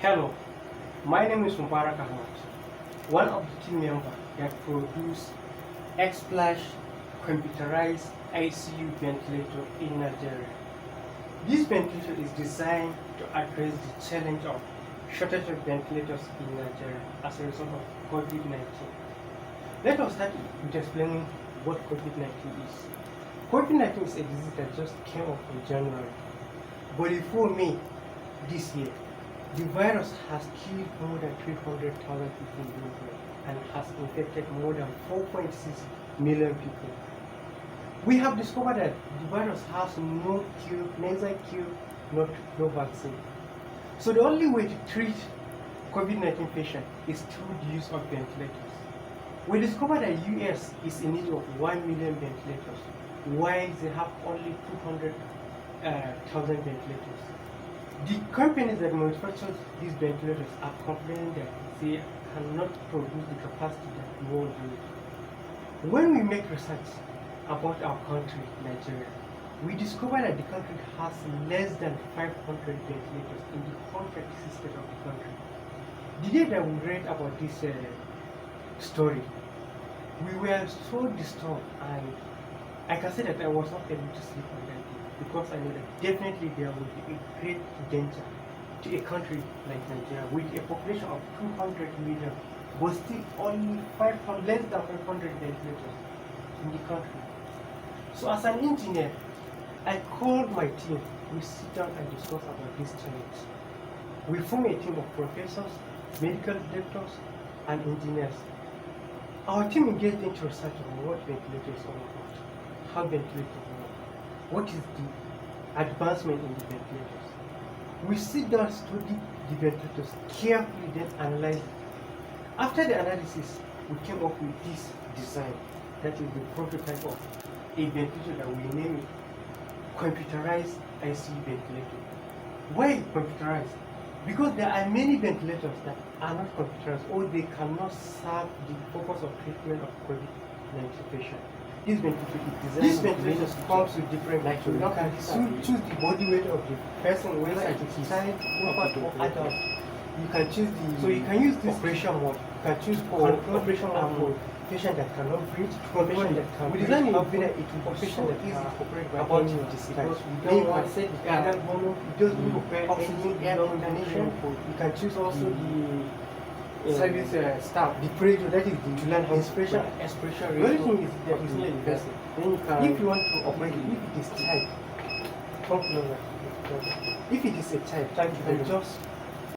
Hello, my name is Mubarak Ahmad, one of the team members that produced Xplash computerized ICU ventilator in Nigeria. This ventilator is designed to address the challenge of shortage of ventilators in Nigeria as a result of COVID-19. Let us start with explaining what COVID-19 is. COVID-19 is a disease that just came up in January, but before May this year, the virus has killed more than 300,000 people globally and has infected more than 4.6 million people. We have discovered that the virus has no cure, neither cure no vaccine. So the only way to treat COVID-19 patients is through the use of ventilators. We discovered that US is in need of 1 million ventilators, while they have only 200,000 ventilators. The companies that manufacture these ventilators are complaining that they cannot produce the capacity that we want to use. When we make research about our country, Nigeria, we discover that the country has less than 500 ventilators in the 136 states of the country. The day that we read about this story, we were so disturbed, and I can say that I was not able to sleep on that day because I know that definitely there will be a great danger to a country like Nigeria with a population of 200 million, but still only less than 500 ventilators in the country. So as an engineer, I called my team. We sit down and discuss about this challenge. We form a team of professors, medical doctors, and engineers. Our team engaged into research on what ventilators are all about, how ventilators work, what is the advancement in the ventilators. We sit down, study the ventilators carefully, then analyze it. After the analysis, we came up with this design, that is the prototype of a ventilator that we name it Computerized ICU ventilator. Why computerized? Because there are many ventilators that are not computerized, or they cannot serve the purpose of treatment of COVID-19 patients. This ventilator comes with different like you can choose the body weight of the person, whether it is child, infant, or adult. You can choose the so you can use this operation mode. You can choose for operation mode for patient that cannot breathe, patient that can breathe. We design it that it will be patient that is operate by about this because we don't want to set the adult volume. It doesn't require oxygen air combination. You can choose also the service staff, the pressure, that is the inspiration expression rate. The only thing is that is not invested. Then you can, if you want to operate it, if it is child, come closer. If it is a child, you can just